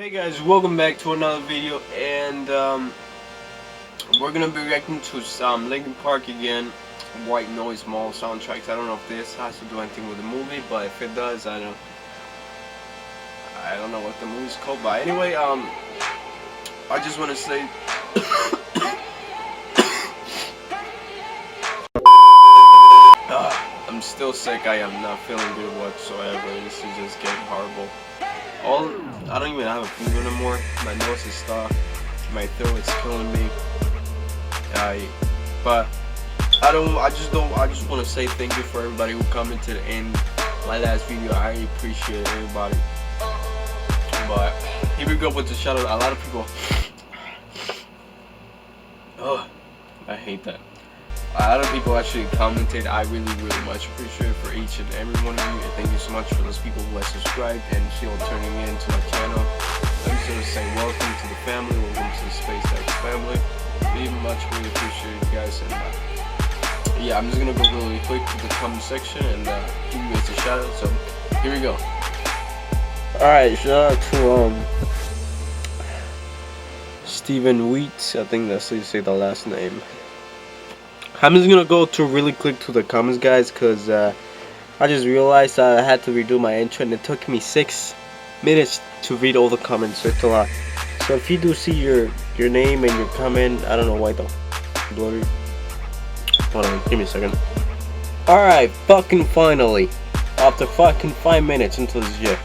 Hey guys, welcome back to another video, and we're gonna be reacting to some Linkin Park again, White Noise mall soundtracks. I don't know if this has to do anything with the movie, but if it does, I don't know what the movie's called. But anyway, I just want to say I'm still sick. I am not feeling good whatsoever. This is just getting horrible. I don't even have a fever anymore. My nose is stuffed. My throat is killing me. I just want to say thank you for everybody who commented in my last video. I appreciate everybody. But here we go with the shout out. A lot of people. Oh, I hate that. A lot of people actually commented. I really much appreciate it for each and every one of you, and thank you so much for those people who have subscribed and still turning in to my channel. I'm just gonna say welcome to the family, welcome to the SpaceXX family. Really appreciate you guys, and yeah, I'm just gonna go really quick to the comment section and give you guys a shout out. So here we go. Alright, shout out to Steven Wheat. I think that's how you say the last name. I'm just gonna go to really quick to the comments, guys, because I just realized I had to redo my intro and it took me 6 minutes to read all the comments, so it's a lot. So if you do see your name and your comment, I don't know why the blurry. Hold on, give me a second. Alright, fucking finally, after fucking 5 minutes into this shit,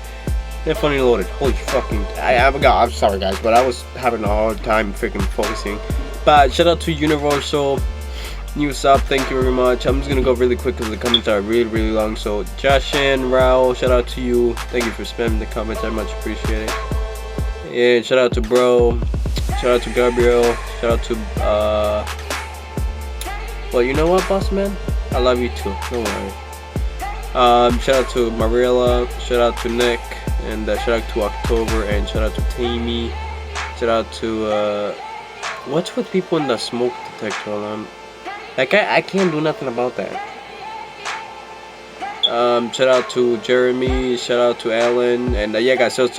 it finally loaded. Holy fucking, I'm sorry guys, but I was having a hard time freaking focusing. But shout out to Universal. New sub, thank you very much. I'm just gonna go really quick because the comments are really long. So Josh and Rao, shout out to you. Thank you for spamming the comments, I much appreciate it. And shout out to Bro, shout out to Gabriel, shout out to well, you know what, boss man, I love you too, don't worry. Shout out to Mariella, shout out to Nick, and shout out to October, and shout out to Tammy, shout out to what's with people in the smoke detector alarm? Like I can't do nothing about that. Shout out to Jeremy, shout out to Alan, and yeah guys, so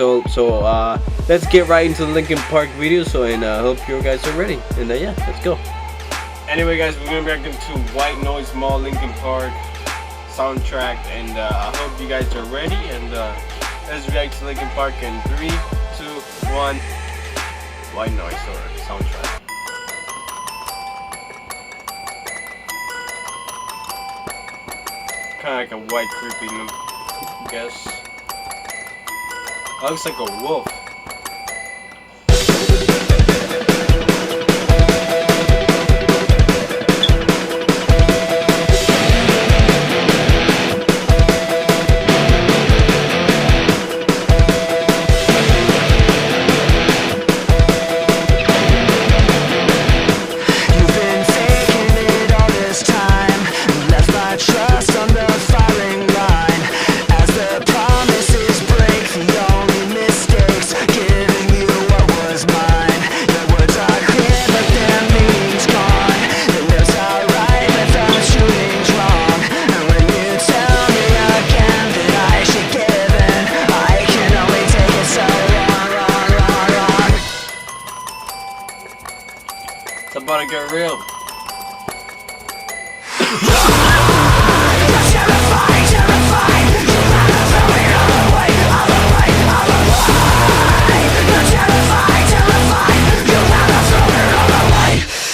let's get right into the Linkin Park video. So and I hope you guys are ready, and yeah, let's go. Anyway guys, we're gonna be reacting to White Noise Mall Linkin Park soundtrack, and I hope you guys are ready, and let's react to Linkin Park in 3, 2, 1. White Noise soundtrack. Kind of like a white creepy, I guess. That looks like a wolf. It's about to get real.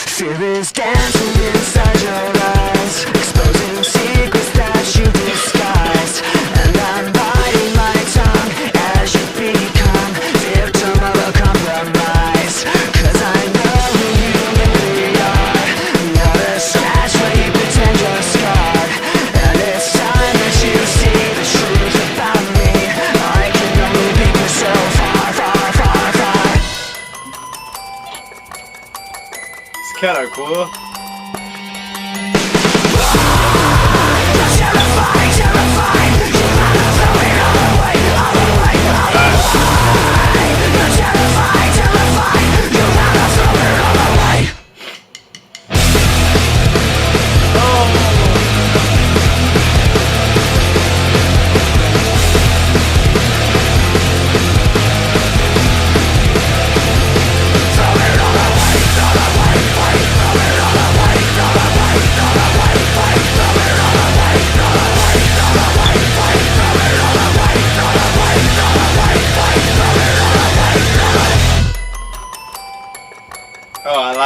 Fear is dancing inside your eyes, exposing secrets that you disguise. And I'm biting my tongue as you become victim of a compromise. 'Cause I know who you really are. Not a scratch where you pretend you're scarred. And it's time that you see the truth about me. I can only be so far. It's kinda cool.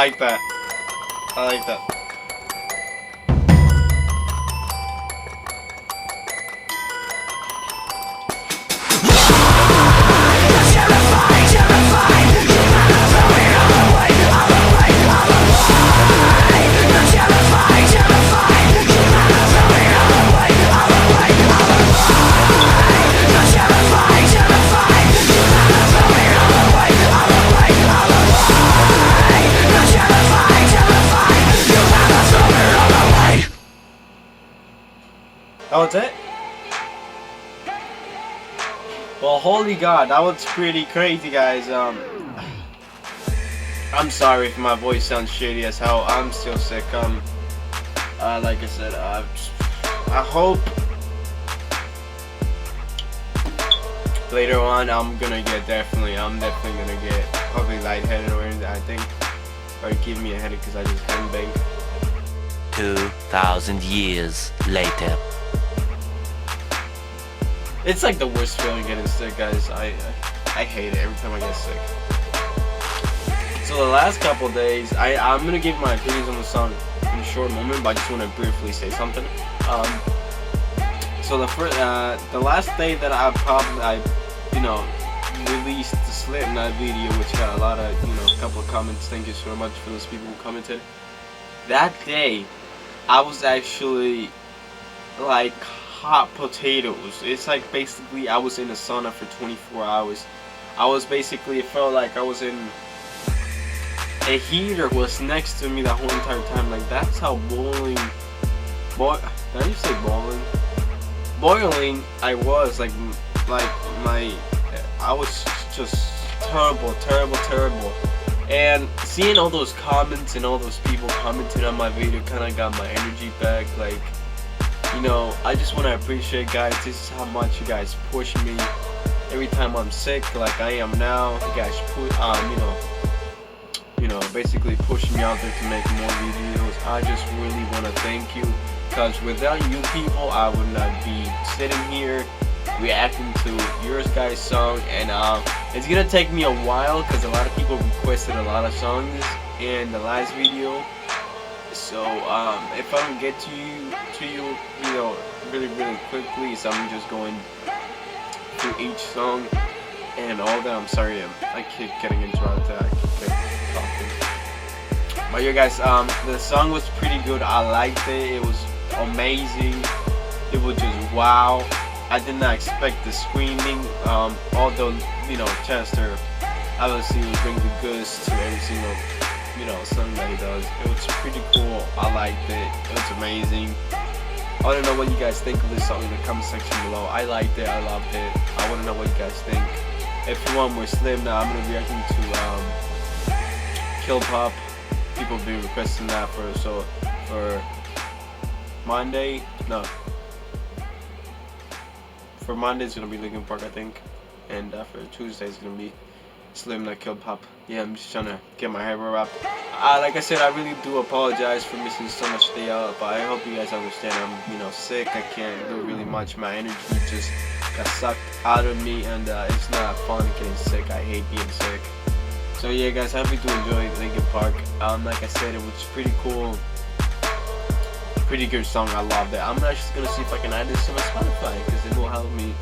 like that. I like that. That was it? Well, holy God, that was pretty crazy, guys. I'm sorry if my voice sounds shitty as hell. I'm still sick. Like I said, I hope later on I'm definitely gonna get probably lightheaded or anything, I think, or give me a headache because I just can't bang. 2,000 years later. It's like the worst feeling getting sick, guys. I hate it every time I get sick. So the last couple of days, I'm gonna give my opinions on the song in a short moment, but I just want to briefly say something. So the last day that I released the Slipknot video, which got a lot of a couple of comments. Thank you so much for those people who commented. That day, I was actually like hot potatoes. It's like basically I was in a sauna for 24 hours. It felt like I was in a heater was next to me the whole entire time. Like that's how boiling did I just say boiling? Boiling I was I was just terrible. And seeing all those comments and all those people commenting on my video kind of got my energy back. Like, I just want to appreciate, guys. This is how much you guys push me every time I'm sick, like I am now. You guys basically pushing me out there to make more videos. I just really want to thank you, because without you people, I would not be sitting here reacting to yours guys' song. And it's gonna take me a while because a lot of people requested a lot of songs in the last video. So if I don't get to you really quickly, so I'm just going through each song and all that. I'm sorry, I keep getting interrupted. I keep talking. But yeah, guys, the song was pretty good. I liked it. It was amazing. It was just wow. I did not expect the screaming. Although Chester obviously was bringing the goods to every single song that he does. It was pretty cool. I liked it. It was amazing. I want to know what you guys think of this song in the comment section below. I liked it. I loved it. I want to know what you guys think. If you want more Slim, now I'm gonna be reacting to Kill Pop. People have been requesting that for Monday. No. For Monday it's gonna be Linkin Park, I think, and for Tuesday it's gonna be Slim that Kill Pop. Yeah, I'm just trying to get my hair wrapped. Like I said, I really do apologize for missing so much day out, but I hope you guys understand. I'm sick. I can't do really much. My energy just got sucked out of me, and it's not fun getting sick. I hate being sick. So yeah, guys, I hope you do enjoy Linkin Park. Like I said, it was pretty cool. Pretty good song. I loved it. I'm actually gonna see if I can add this to my Spotify, because it will help me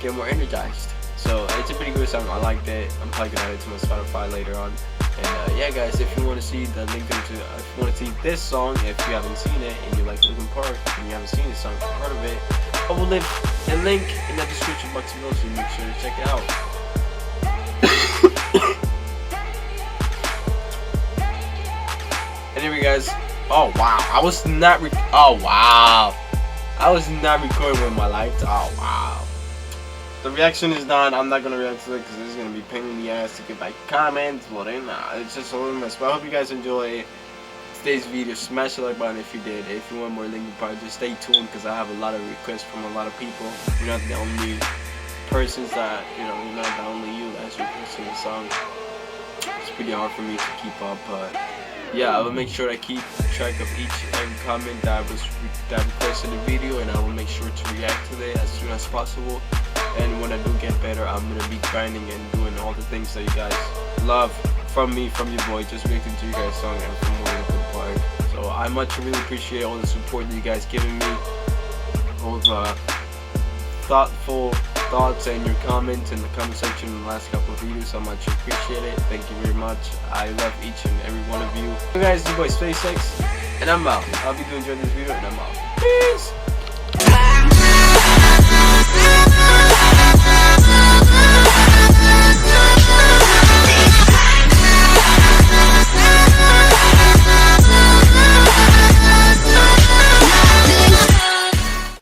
get more energized. So it's a pretty good song. I liked it. I'm probably gonna add it to my Spotify later on. And yeah, guys, if you want to see the link if you want to see this song, if you haven't seen it and you like Linkin Park and you haven't seen this song, part of it, I will leave a link in the description box below, so you make sure to check it out. Anyway, guys. Oh wow, I was not recording with my lights. Oh wow. The reaction is done. I'm not gonna react to it because this is gonna be pain in the ass to get back comments. Well, it's just a little mess. But I hope you guys enjoy today's video. Smash the like button if you did. If you want more Linkin Park, just stay tuned, because I have a lot of requests from a lot of people. You're not the only persons that you're not the only you that's requesting the song. It's pretty hard for me to keep up, but yeah, I will make sure I keep track of each and every comment that requested the video, and I will make sure to react to it as soon as possible. And when I do get better, I'm gonna be grinding and doing all the things that you guys love. from me, from your boy, just reacting to you guys' song and from more Linkin Park. So I really appreciate all the support that you guys giving me, all the thoughtful thoughts and your comments in the comment section in the last couple of videos. I much appreciate it. Thank you very much. I love each and every one of you. So guys, it's your boy SpaceXX, and I'm out. I hope you do enjoy this video, and I'm out. Peace!